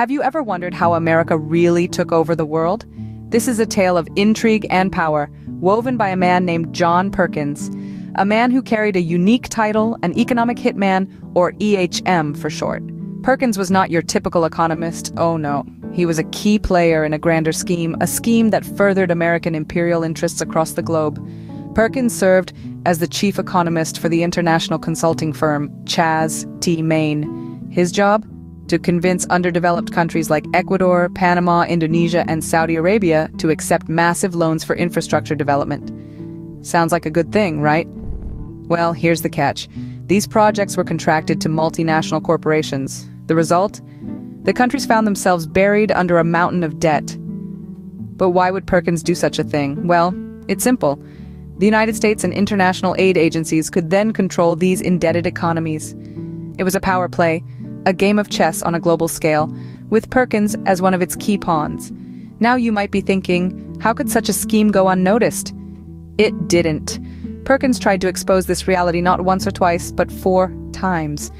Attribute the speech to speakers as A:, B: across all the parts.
A: Have you ever wondered how America really took over the world? This is a tale of intrigue and power, woven by a man named John Perkins, a man who carried a unique title, an economic hitman, or EHM for short. Perkins was not your typical economist, oh no. He was a key player in a grander scheme, a scheme that furthered American imperial interests across the globe. Perkins served as the chief economist for the international consulting firm Chas T. Main. His job? To convince underdeveloped countries like Ecuador, Panama, Indonesia, and Saudi Arabia to accept massive loans for infrastructure development. Sounds like a good thing, right? Well, here's the catch. These projects were contracted to multinational corporations. The result? The countries found themselves buried under a mountain of debt. But why would Perkins do such a thing? Well, it's simple. The United States and international aid agencies could then control these indebted economies. It was a power play, a game of chess on a global scale, with Perkins as one of its key pawns. Now you might be thinking, how could such a scheme go unnoticed? It didn't. Perkins tried to expose this reality not once or twice, but 4 times.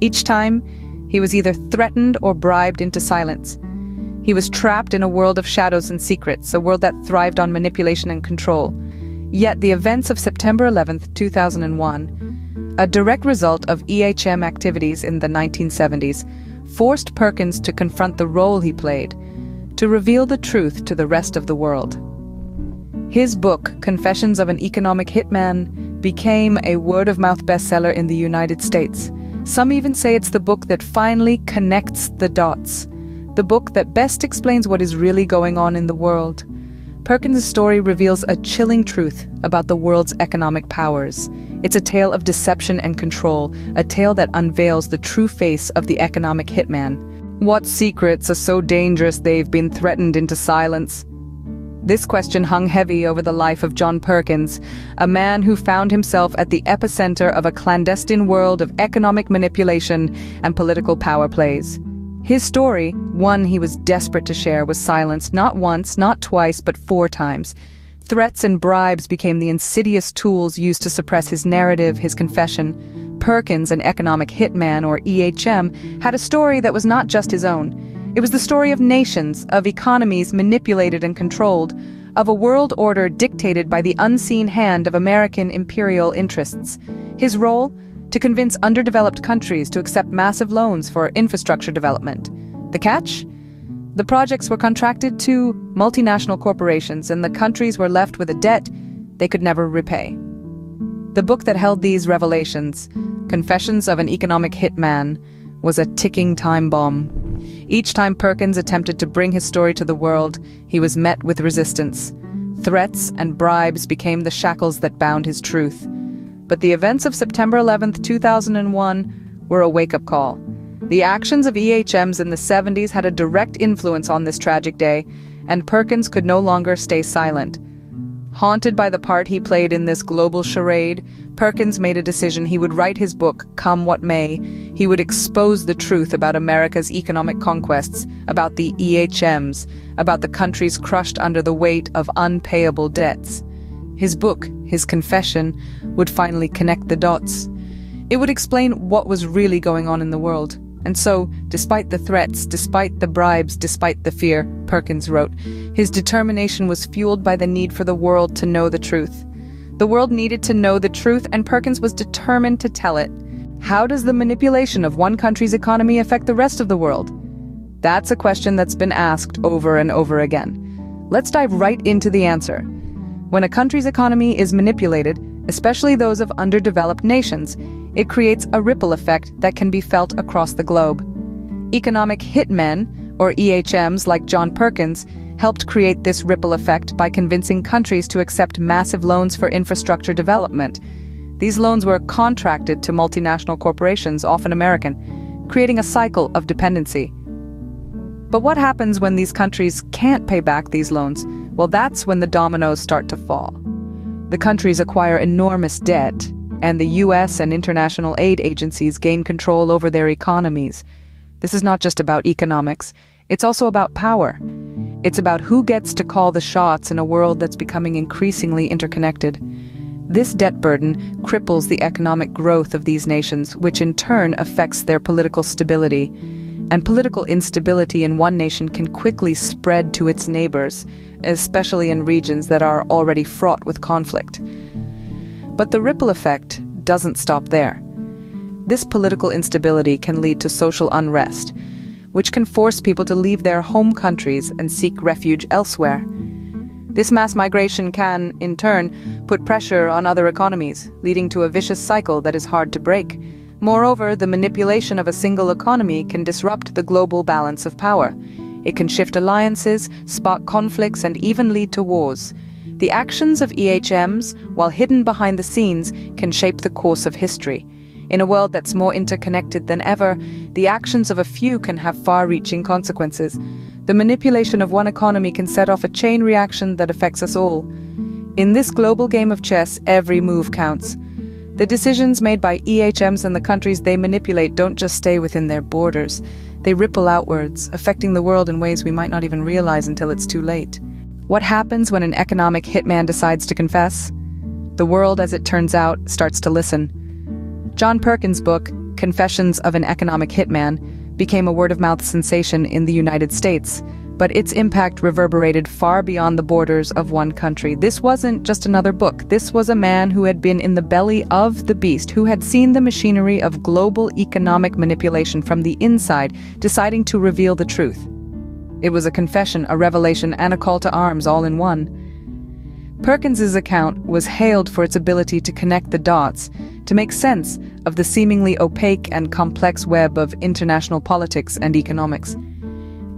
A: Each time, he was either threatened or bribed into silence. He was trapped in a world of shadows and secrets, a world that thrived on manipulation and control. Yet the events of September 11th, 2001, a direct result of EHM activities in the 1970s, forced Perkins to confront the role he played, to reveal the truth to the rest of the world. His book, Confessions of an Economic Hitman, became a word-of-mouth bestseller in the United States. Some even say it's the book that finally connects the dots, the book that best explains what is really going on in the world. Perkins' story reveals a chilling truth about the world's economic powers. It's a tale of deception and control, a tale that unveils the true face of the economic hitman. What secrets are so dangerous they've been threatened into silence? This question hung heavy over the life of John Perkins, a man who found himself at the epicenter of a clandestine world of economic manipulation and political power plays. His story, one he was desperate to share, was silenced not once, not twice, but 4 times. Threats and bribes became the insidious tools used to suppress his narrative, his confession. Perkins, an economic hitman, or EHM, had a story that was not just his own. It was the story of nations, of economies manipulated and controlled, of a world order dictated by the unseen hand of American imperial interests. His role? To convince underdeveloped countries to accept massive loans for infrastructure development. The catch? The projects were contracted to multinational corporations, and the countries were left with a debt they could never repay. The book that held these revelations, Confessions of an Economic Hitman, was a ticking time bomb. Each time Perkins attempted to bring his story to the world, he was met with resistance. Threats and bribes became the shackles that bound his truth. But the events of September 11th, 2001 were a wake-up call. The actions of EHMs in the 70s had a direct influence on this tragic day, and Perkins could no longer stay silent. Haunted by the part he played in this global charade, Perkins made a decision. He would write his book, Come What May. He would expose the truth about America's economic conquests, about the EHMs, about the countries crushed under the weight of unpayable debts. His book, his confession, would finally connect the dots. It would explain what was really going on in the world. And so, despite the threats, despite the bribes, despite the fear, Perkins wrote, his determination was fueled by the need for the world to know the truth. The world needed to know the truth, and Perkins was determined to tell it. How does the manipulation of one country's economy affect the rest of the world? That's a question that's been asked over and over again. Let's dive right into the answer. When a country's economy is manipulated, especially those of underdeveloped nations, it creates a ripple effect that can be felt across the globe. Economic hitmen, or EHMs like John Perkins, helped create this ripple effect by convincing countries to accept massive loans for infrastructure development. These loans were contracted to multinational corporations, often American, creating a cycle of dependency. But what happens when these countries can't pay back these loans? Well, that's when the dominoes start to fall. The countries acquire enormous debt, and the US and international aid agencies gain control over their economies. This is not just about economics, it's also about power. It's about who gets to call the shots in a world that's becoming increasingly interconnected. This debt burden cripples the economic growth of these nations, which in turn affects their political stability. And political instability in one nation can quickly spread to its neighbors, especially in regions that are already fraught with conflict. But the ripple effect doesn't stop there. This political instability can lead to social unrest, which can force people to leave their home countries and seek refuge elsewhere. This mass migration can, in turn, put pressure on other economies, leading to a vicious cycle that is hard to break. Moreover, the manipulation of a single economy can disrupt the global balance of power. It can shift alliances, spark conflicts, and even lead to wars. The actions of EHMs, while hidden behind the scenes, can shape the course of history. In a world that's more interconnected than ever, the actions of a few can have far-reaching consequences. The manipulation of one economy can set off a chain reaction that affects us all. In this global game of chess, every move counts. The decisions made by EHMs and the countries they manipulate don't just stay within their borders. They ripple outwards, affecting the world in ways we might not even realize until it's too late. What happens when an economic hitman decides to confess? The world, as it turns out, starts to listen. John Perkins' book, Confessions of an Economic Hitman, became a word-of-mouth sensation in the United States, but its impact reverberated far beyond the borders of one country. This wasn't just another book. This was a man who had been in the belly of the beast, who had seen the machinery of global economic manipulation from the inside, deciding to reveal the truth. It was a confession, a revelation, and a call to arms all in one. Perkins's account was hailed for its ability to connect the dots, to make sense of the seemingly opaque and complex web of international politics and economics.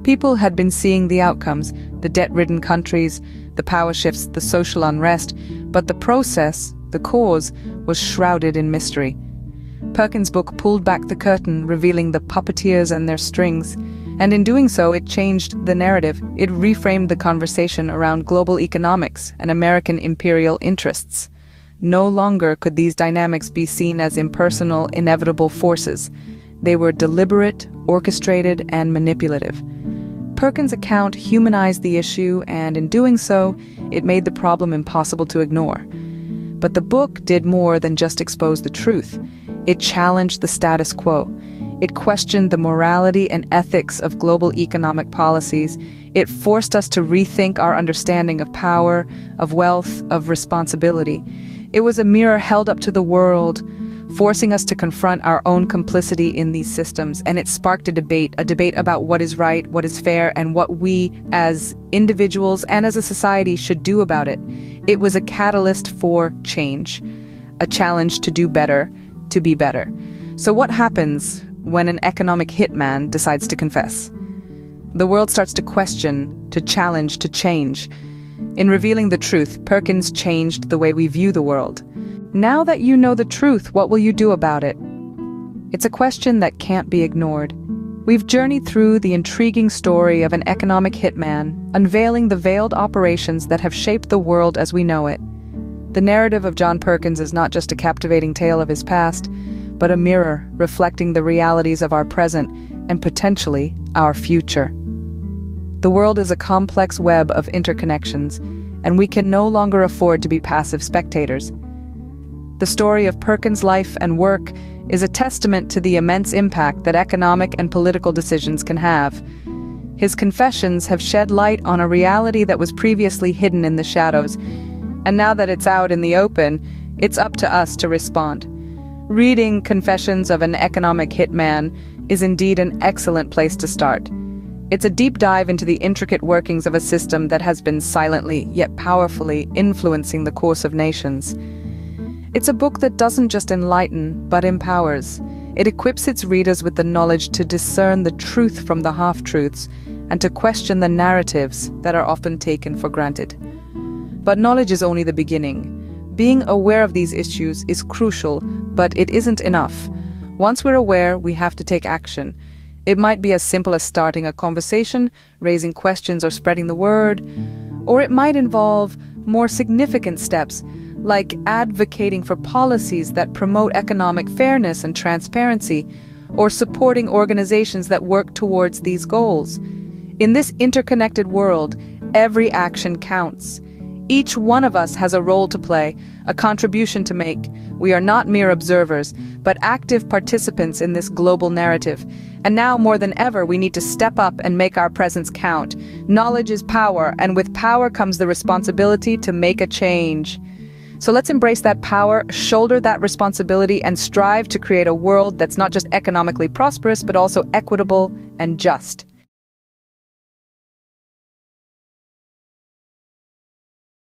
A: People had been seeing the outcomes, the debt-ridden countries, the power shifts, the social unrest, but the process, the cause, was shrouded in mystery. Perkins' book pulled back the curtain, revealing the puppeteers and their strings. And in doing so, it changed the narrative. It reframed the conversation around global economics and American imperial interests. No longer could these dynamics be seen as impersonal, inevitable forces. They were deliberate, orchestrated, and manipulative. Perkins' account humanized the issue, and in doing so, it made the problem impossible to ignore. But the book did more than just expose the truth. It challenged the status quo. It questioned the morality and ethics of global economic policies. It forced us to rethink our understanding of power, of wealth, of responsibility. It was a mirror held up to the world, forcing us to confront our own complicity in these systems, and it sparked a debate about what is right, what is fair, and what we, as individuals and as a society, should do about it. It was a catalyst for change, a challenge to do better, to be better. So what happens when an economic hitman decides to confess? The world starts to question, to challenge, to change. In revealing the truth, Perkins changed the way we view the world. Now that you know the truth, what will you do about it? It's a question that can't be ignored. We've journeyed through the intriguing story of an economic hitman, unveiling the veiled operations that have shaped the world as we know it. The narrative of John Perkins is not just a captivating tale of his past, but a mirror reflecting the realities of our present and potentially our future. The world is a complex web of interconnections, and we can no longer afford to be passive spectators. The story of Perkins' life and work is a testament to the immense impact that economic and political decisions can have. His confessions have shed light on a reality that was previously hidden in the shadows, and now that it's out in the open, it's up to us to respond. Reading Confessions of an Economic Hitman is indeed an excellent place to start. It's a deep dive into the intricate workings of a system that has been silently, yet powerfully, influencing the course of nations. It's a book that doesn't just enlighten, but empowers. It equips its readers with the knowledge to discern the truth from the half-truths and to question the narratives that are often taken for granted. But knowledge is only the beginning. Being aware of these issues is crucial, but it isn't enough. Once we're aware, we have to take action. It might be as simple as starting a conversation, raising questions, or spreading the word, or it might involve more significant steps, like advocating for policies that promote economic fairness and transparency, or supporting organizations that work towards these goals. In this interconnected world, every action counts. Each one of us has a role to play, a contribution to make. We are not mere observers, but active participants in this global narrative. And now more than ever, we need to step up and make our presence count. Knowledge is power, and with power comes the responsibility to make a change. So let's embrace that power, shoulder that responsibility, and strive to create a world that's not just economically prosperous, but also equitable and just.